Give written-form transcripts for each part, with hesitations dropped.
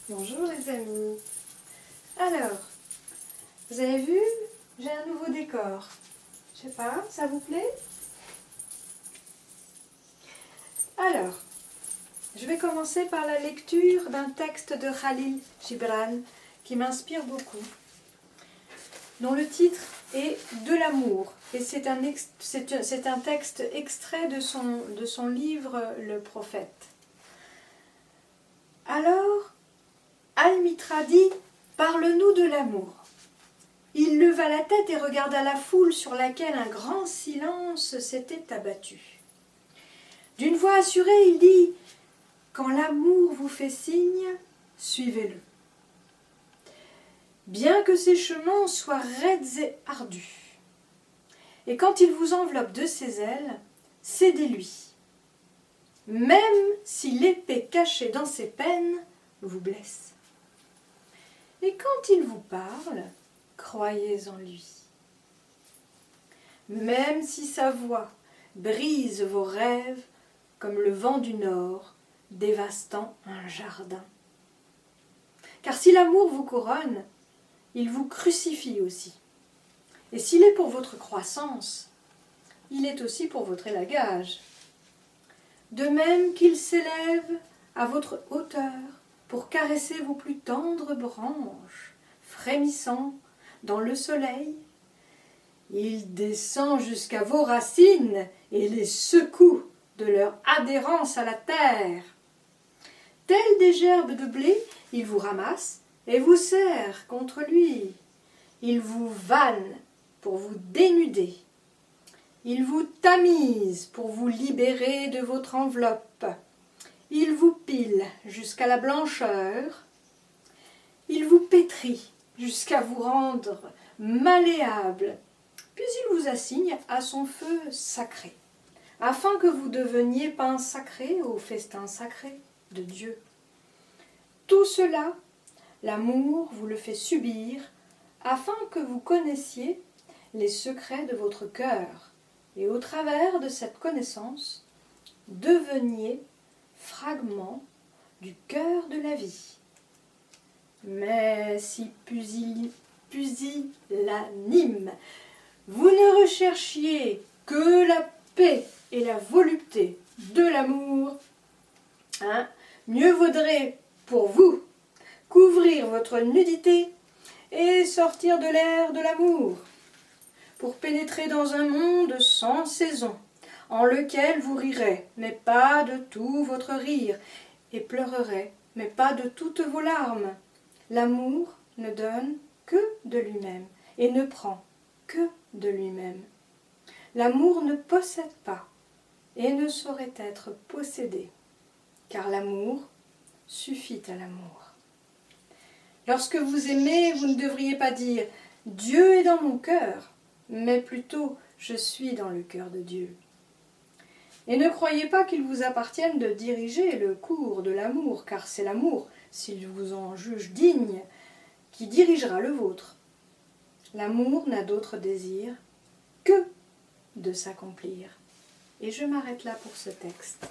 Bonjour les amis. Alors, vous avez vu, j'ai un nouveau décor. Je sais pas, ça vous plaît? Alors, je vais commencer par la lecture d'un texte de Khalil Gibran qui m'inspire beaucoup, dont le titre est « De l'amour ». Et c'est un texte extrait de son livre « Le prophète ». Alors, Al-Mitra dit « Parle-nous de l'amour ». Il leva la tête et regarda la foule sur laquelle un grand silence s'était abattu. D'une voix assurée, il dit « Quand l'amour vous fait signe, suivez-le. Bien que ses chemins soient raides et ardus, et quand il vous enveloppe de ses ailes, cédez-lui. Même si l'épée cachée dans ses peines vous blesse. Et quand il vous parle, croyez en lui. Même si sa voix brise vos rêves comme le vent du nord dévastant un jardin. Car si l'amour vous couronne, il vous crucifie aussi. Et s'il est pour votre croissance, il est aussi pour votre élagage. De même qu'il s'élève à votre hauteur pour caresser vos plus tendres branches, frémissant dans le soleil, il descend jusqu'à vos racines et les secoue de leur adhérence à la terre. Tels des gerbes de blé, il vous ramasse et vous serre contre lui. Il vous vanne pour vous dénuder. Il vous tamise pour vous libérer de votre enveloppe. Il vous pile jusqu'à la blancheur. Il vous pétrit jusqu'à vous rendre malléable. Puis il vous assigne à son feu sacré, afin que vous deveniez pain sacré au festin sacré de Dieu. Tout cela, l'amour vous le fait subir, afin que vous connaissiez les secrets de votre cœur, et au travers de cette connaissance, deveniez fragments du cœur de la vie. Mais si pusillanime, vous ne recherchiez que la paix et la volupté de l'amour, mieux vaudrait pour vous couvrir votre nudité et sortir de l'air de l'amour, pour pénétrer dans un monde sans saison, en lequel vous rirez, mais pas de tout votre rire, et pleurerez, mais pas de toutes vos larmes. L'amour ne donne que de lui-même, et ne prend que de lui-même. L'amour ne possède pas, et ne saurait être possédé, car l'amour suffit à l'amour. Lorsque vous aimez, vous ne devriez pas dire « Dieu est dans mon cœur », mais plutôt « Je suis dans le cœur de Dieu ». Et ne croyez pas qu'il vous appartienne de diriger le cours de l'amour, car c'est l'amour, s'il vous en juge digne, qui dirigera le vôtre. L'amour n'a d'autre désir que de s'accomplir. Et je m'arrête là pour ce texte.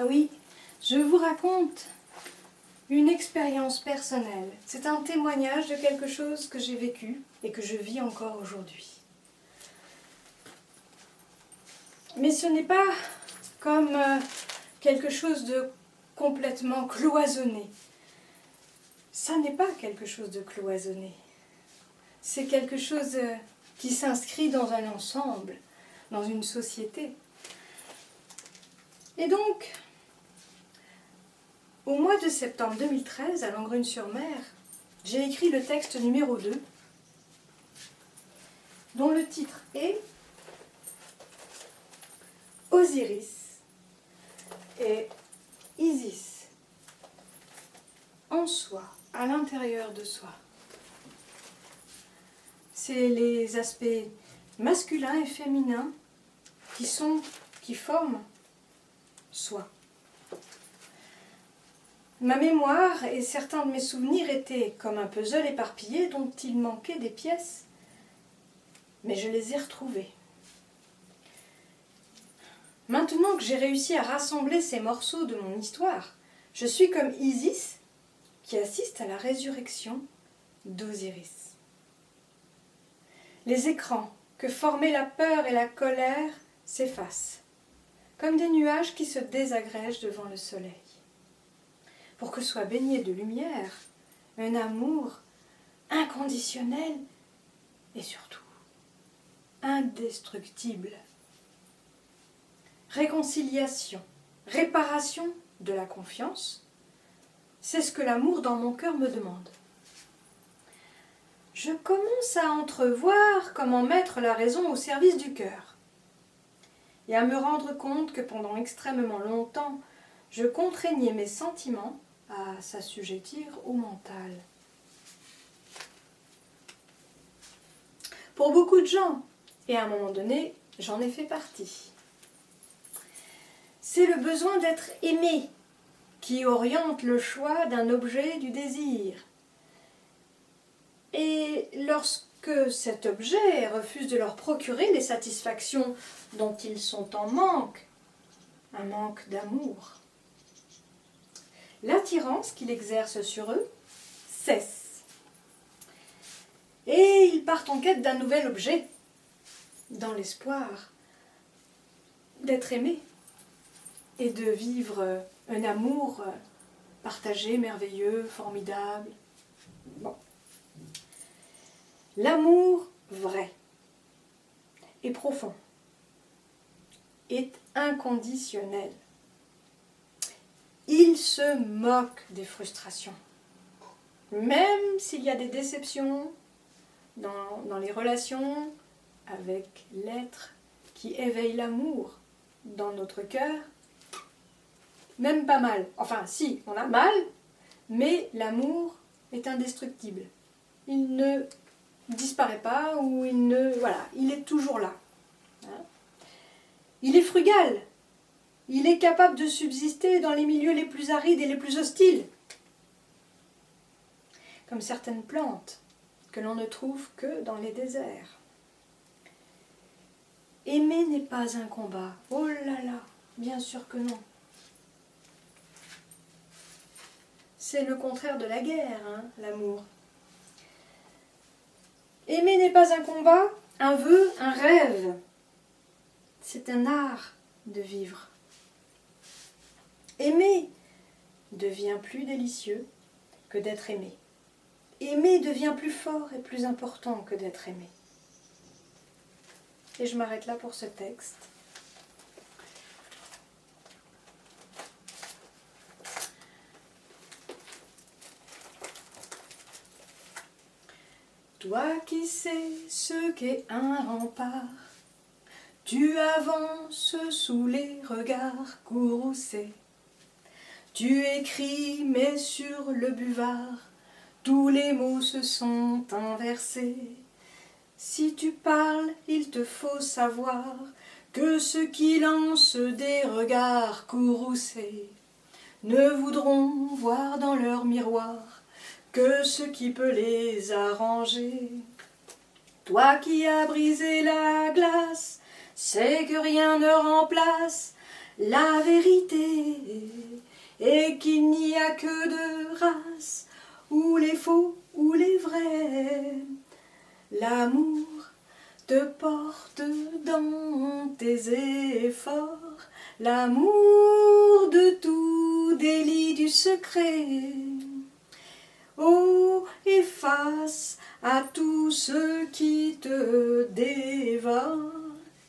Ah oui, je vous raconte une expérience personnelle. C'est un témoignage de quelque chose que j'ai vécu et que je vis encore aujourd'hui. Mais ce n'est pas comme quelque chose de complètement cloisonné. Ça n'est pas quelque chose de cloisonné. C'est quelque chose qui s'inscrit dans un ensemble, dans une société. Et donc, au mois de septembre 2013, à Langrune-sur-Mer, j'ai écrit le texte numéro 2, dont le titre est Osiris et Isis, en soi, à l'intérieur de soi. C'est les aspects masculins et féminins qui forment soi. Ma mémoire et certains de mes souvenirs étaient comme un puzzle éparpillé dont il manquait des pièces, mais je les ai retrouvées. Maintenant que j'ai réussi à rassembler ces morceaux de mon histoire, je suis comme Isis qui assiste à la résurrection d'Osiris. Les écrans que formaient la peur et la colère s'effacent, comme des nuages qui se désagrègent devant le soleil. Pour que soit baigné de lumière, un amour inconditionnel et surtout indestructible. Réconciliation, réparation de la confiance, c'est ce que l'amour dans mon cœur me demande. Je commence à entrevoir comment mettre la raison au service du cœur et à me rendre compte que pendant extrêmement longtemps, je contraignais mes sentiments à s'assujettir au mental. Pour beaucoup de gens, et à un moment donné, j'en ai fait partie, c'est le besoin d'être aimé qui oriente le choix d'un objet du désir. Et lorsque cet objet refuse de leur procurer les satisfactions dont ils sont en manque, un manque d'amour, l'attirance qu'il exerce sur eux cesse. Et ils partent en quête d'un nouvel objet, dans l'espoir d'être aimés et de vivre un amour partagé, merveilleux, formidable. Bon. L'amour vrai et profond est inconditionnel. Il se moque des frustrations. Même s'il y a des déceptions dans les relations avec l'être qui éveille l'amour dans notre cœur, même pas mal. Enfin, si, on a mal, mais l'amour est indestructible. Il ne disparaît pas ou il est toujours là. Il est frugal. Il est capable de subsister dans les milieux les plus arides et les plus hostiles. Comme certaines plantes que l'on ne trouve que dans les déserts. Aimer n'est pas un combat. Oh là là, bien sûr que non. C'est le contraire de la guerre, l'amour. Aimer n'est pas un combat, un vœu, un rêve. C'est un art de vivre. Aimer devient plus délicieux que d'être aimé. Aimer devient plus fort et plus important que d'être aimé. Et je m'arrête là pour ce texte. Toi qui sais ce qu'est un rempart, tu avances sous les regards courroucés. Tu écris, mais sur le buvard, tous les mots se sont inversés. Si tu parles, il te faut savoir que ceux qui lancent des regards courroucés ne voudront voir dans leur miroir que ce qui peut les arranger. Toi qui as brisé la glace, sais que rien ne remplace la vérité, et qu'il n'y a que deux races, ou les faux ou les vrais. L'amour te porte dans tes efforts, l'amour de tout délit du secret. Oh, et face à tous ceux qui te dévorent,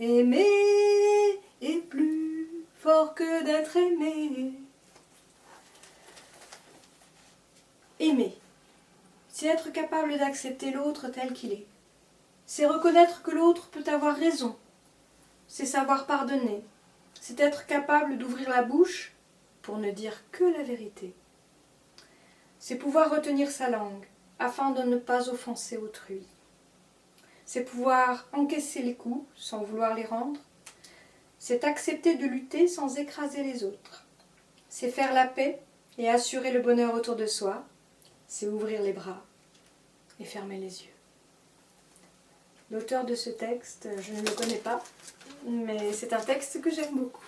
aimer est plus fort que d'être aimé. Aimer, c'est être capable d'accepter l'autre tel qu'il est. C'est reconnaître que l'autre peut avoir raison. C'est savoir pardonner. C'est être capable d'ouvrir la bouche pour ne dire que la vérité. C'est pouvoir retenir sa langue afin de ne pas offenser autrui. C'est pouvoir encaisser les coups sans vouloir les rendre. C'est accepter de lutter sans écraser les autres. C'est faire la paix et assurer le bonheur autour de soi. C'est ouvrir les bras et fermer les yeux. L'auteur de ce texte, je ne le connais pas, mais c'est un texte que j'aime beaucoup.